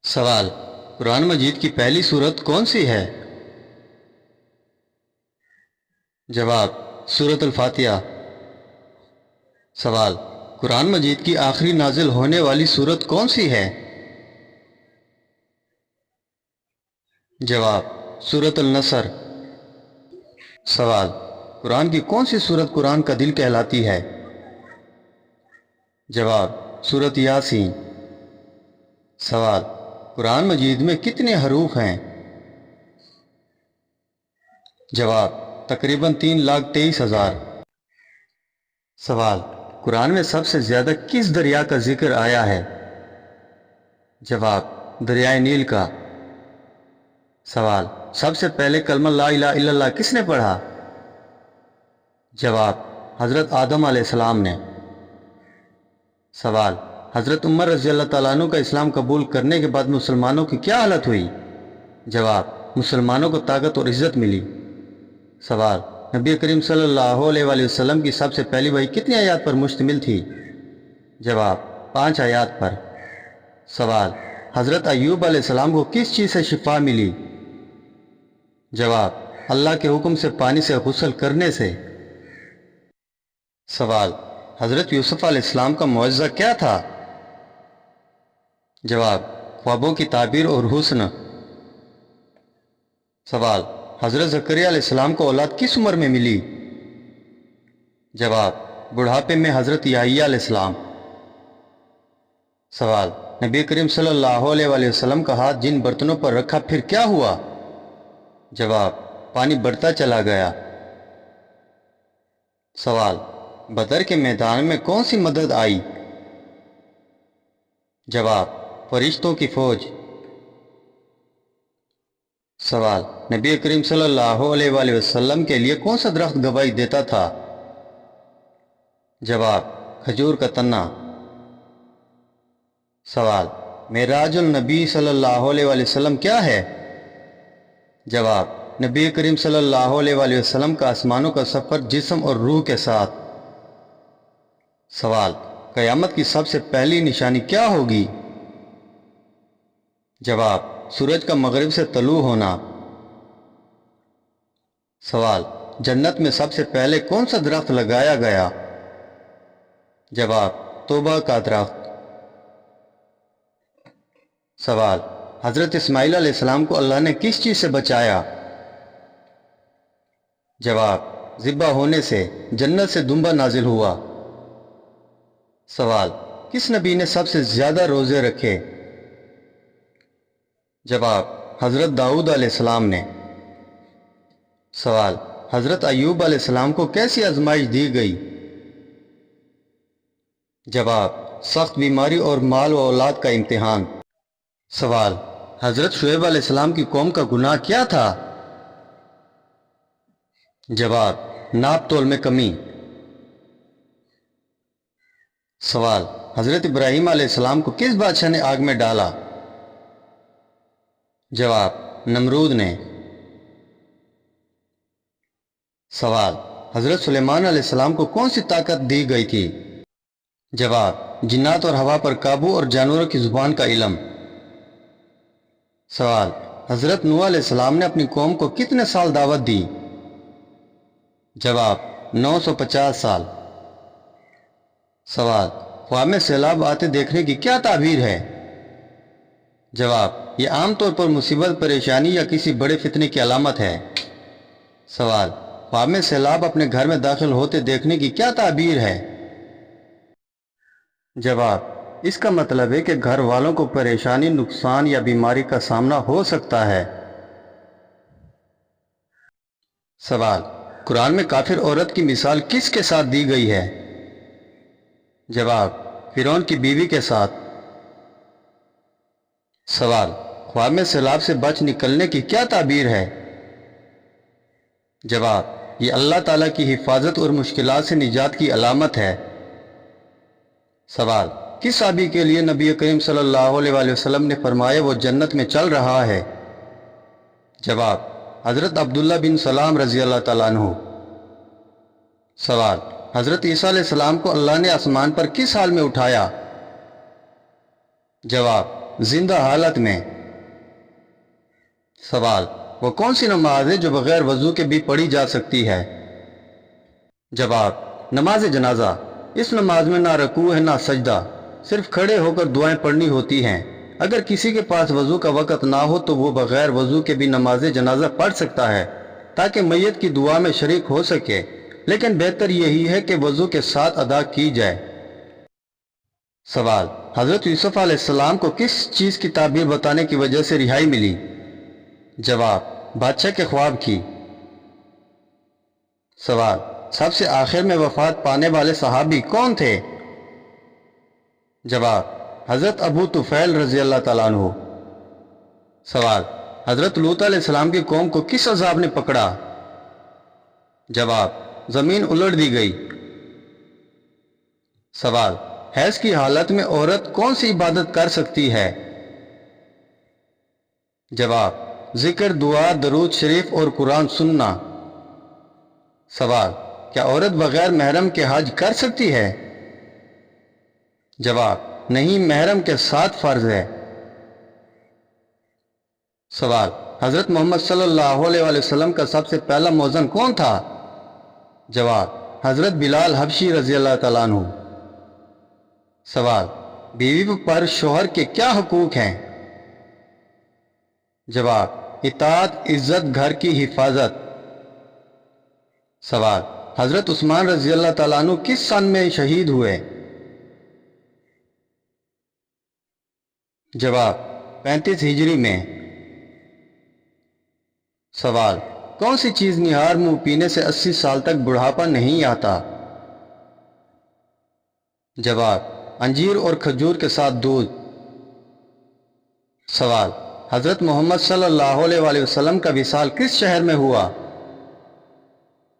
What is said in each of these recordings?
سوال: قرآن مجید کی پہلی سورت کون سی ہے؟ جواب: سورۃ الفاتحہ۔ سوال: قرآن مجید کی آخری نازل ہونے والی سورت کون سی ہے؟ جواب: سورۃ النصر۔ سوال: قرآن کی کون سی سورت قرآن کا دل کہلاتی ہے؟ جواب: سورۃ یاسین۔ سوال: قرآن مجید میں کتنے حروف ہیں؟ جواب: تقریباً 3,23,000۔ سوال: قرآن میں سب سے زیادہ کس دریا کا ذکر آیا ہے؟ جواب: دریائے نیل کا۔ سوال: سب سے پہلے کلمہ لا الہ الا اللہ کس نے پڑھا؟ جواب: حضرت آدم علیہ السلام نے۔ سوال: حضرت عمر رضی اللہ تعالیٰ عنہ کا اسلام قبول کرنے کے بعد مسلمانوں کی کیا حالت ہوئی؟ جواب: مسلمانوں کو طاقت اور عزت ملی۔ سوال: نبی کریم صلی اللہ علیہ وآلہ وسلم کی سب سے پہلی وحی کتنی آیات پر مشتمل تھی؟ جواب: 5 آیات پر۔ سوال: حضرت ایوب علیہ السلام کو کس چیز سے شفا ملی؟ جواب: اللہ کے حکم سے پانی سے غسل کرنے سے۔ سوال: حضرت یوسف علیہ السلام کا معجزہ کیا تھا؟ جواب: خوابوں کی تعبیر اور حسن۔ سوال: حضرت زکریا علیہ السلام کو اولاد کس عمر میں ملی؟ جواب: بڑھاپے میں حضرت یحییٰ علیہ السلام۔ سوال: نبی کریم صلی اللہ علیہ وآلہ وسلم کا ہاتھ جن برتنوں پر رکھا پھر کیا ہوا؟ جواب: پانی بڑھتا چلا گیا۔ سوال: بدر کے میدان میں کون سی مدد آئی؟ جواب: فرشتوں کی فوج۔ سوال: نبی کریم صلی اللہ علیہ وآلہ وسلم کے لیے کون سا درخت گواہی دیتا تھا؟ جواب: کھجور کا تنا۔ سوال: معراج النبی صلی اللہ علیہ وآلہ وسلم کیا ہے؟ جواب: نبی کریم صلی اللہ علیہ وآلہ وسلم کا آسمانوں کا سفر جسم اور روح کے ساتھ۔ سوال: قیامت کی سب سے پہلی نشانی کیا ہوگی؟ جواب: سورج کا مغرب سے طلوع ہونا۔ سوال: جنت میں سب سے پہلے کون سا درخت لگایا گیا؟ جواب: توبہ کا درخت۔ سوال: حضرت اسماعیل علیہ السلام کو اللہ نے کس چیز سے بچایا؟ جواب: ذبح ہونے سے، جنت سے دمبا نازل ہوا۔ سوال: کس نبی نے سب سے زیادہ روزے رکھے؟ جواب: حضرت داؤد علیہ السلام نے۔ سوال: حضرت ایوب علیہ السلام کو کیسی آزمائش دی گئی؟ جواب: سخت بیماری اور مال و اولاد کا امتحان۔ سوال: حضرت شعیب علیہ السلام کی قوم کا گناہ کیا تھا؟ جواب: ناپ تول میں کمی۔ سوال: حضرت ابراہیم علیہ السلام کو کس بادشاہ نے آگ میں ڈالا؟ جواب: نمرود نے۔ سوال: حضرت سلیمان علیہ السلام کو کون سی طاقت دی گئی تھی؟ جواب: جنات اور ہوا پر قابو اور جانوروں کی زبان کا علم۔ سوال: حضرت نوح علیہ السلام نے اپنی قوم کو کتنے سال دعوت دی؟ جواب: 950 سال۔ سوال: خواب میں سیلاب آتے دیکھنے کی کیا تعبیر ہے؟ جواب: یہ عام طور پر مصیبت، پریشانی یا کسی بڑے فتنے کی علامت ہے۔ سوال: خواب میں سیلاب اپنے گھر میں داخل ہوتے دیکھنے کی کیا تعبیر ہے؟ جواب: اس کا مطلب ہے کہ گھر والوں کو پریشانی، نقصان یا بیماری کا سامنا ہو سکتا ہے۔ سوال: قرآن میں کافر عورت کی مثال کس کے ساتھ دی گئی ہے؟ جواب: فرعون کی بیوی کے ساتھ۔ سوال: خواب میں سیلاب سے بچ نکلنے کی کیا تعبیر ہے؟ جواب: یہ اللہ تعالیٰ کی حفاظت اور مشکلات سے نجات کی علامت ہے۔ سوال: کس صحابی کے لیے نبی کریم صلی اللہ علیہ وآلہ وسلم نے فرمایا وہ جنت میں چل رہا ہے؟ جواب: حضرت عبداللہ بن سلام رضی اللہ تعالیٰ عنہ۔ سوال: حضرت عیسیٰ علیہ السلام کو اللہ نے آسمان پر کس حال میں اٹھایا؟ جواب: زندہ حالت میں۔ سوال، وہ کون سی نماز ہے جو بغیر وضو کے بھی پڑھی جا سکتی ہے؟ جواب، نماز جنازہ۔ اس نماز میں نہ رکوع ہے نہ سجدہ، صرف کھڑے ہو کر دعائیں پڑھنی ہوتی ہیں۔ اگر کسی کے پاس وضو کا وقت نہ ہو تو وہ بغیر وضو کے بھی نماز جنازہ پڑھ سکتا ہے تاکہ میت کی دعا میں شریک ہو سکے، لیکن بہتر یہی ہے کہ وضو کے ساتھ ادا کی جائے۔ سوال، حضرت یوسف علیہ السلام کو کس چیز کی تعبیر بتانے کی وجہ سے رہائی ملی؟ جواب، بادشاہ کے خواب کی۔ سوال، سب سے آخر میں وفات پانے والے صحابی کون تھے؟ جواب، حضرت ابو طفیل رضی اللہ تعالیٰ عنہ۔ سوال، حضرت لوط علیہ السلام کی قوم کو کس عذاب نے پکڑا؟ جواب، زمین الٹ دی گئی۔ سوال، حیض کی حالت میں عورت کون سی عبادت کر سکتی ہے؟ جواب، ذکر، دعا، درود شریف اور قرآن سننا۔ سوال، کیا عورت بغیر محرم کے حج کر سکتی ہے؟ جواب، نہیں، محرم کے ساتھ فرض ہے۔ سوال، حضرت محمد صلی اللہ علیہ وآلہ وسلم کا سب سے پہلا مؤذن کون تھا؟ جواب، حضرت بلال حبشی رضی اللہ تعالیٰ عنہ۔ سوال، بیوی پر شوہر کے کیا حقوق ہیں؟ جواب، اطاعت، عزت، گھر کی حفاظت۔ سوال، حضرت عثمان رضی اللہ تعالیٰ عنہ کس سن میں شہید ہوئے؟ جواب، 35 ہجری میں۔ سوال، کون سی چیز نہار منہ پینے سے 80 سال تک بڑھاپا نہیں آتا؟ جواب، انجیر اور کھجور کے ساتھ دودھ۔ سوال، حضرت محمد صلی اللہ علیہ وآلہ وسلم کا وصال کس شہر میں ہوا؟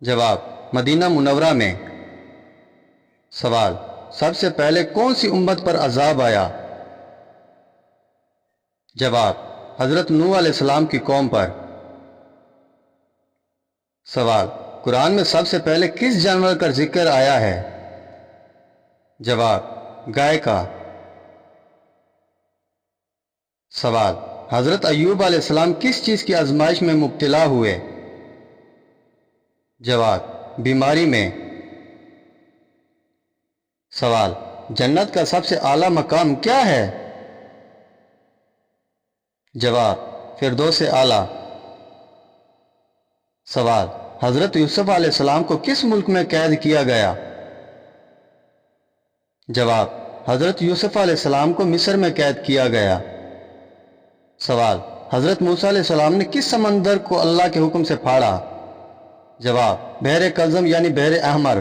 جواب، مدینہ منورہ میں۔ سوال، سب سے پہلے کون سی امت پر عذاب آیا؟ جواب، حضرت نوح علیہ السلام کی قوم پر۔ سوال، قرآن میں سب سے پہلے کس جانور کا ذکر آیا ہے؟ جواب، گائے کا۔ سوال، حضرت ایوب علیہ السلام کس چیز کی آزمائش میں مبتلا ہوئے؟ جواب، بیماری میں۔ سوال، جنت کا سب سے اعلیٰ مقام کیا ہے؟ جواب، فردوس اعلیٰ۔ سوال، حضرت یوسف علیہ السلام کو کس ملک میں قید کیا گیا؟ جواب، حضرت یوسف علیہ السلام کو مصر میں قید کیا گیا۔ سوال، حضرت موسیٰ علیہ السلام نے کس سمندر کو اللہ کے حکم سے پھاڑا؟ جواب، بحر کظم یعنی بحر احمر۔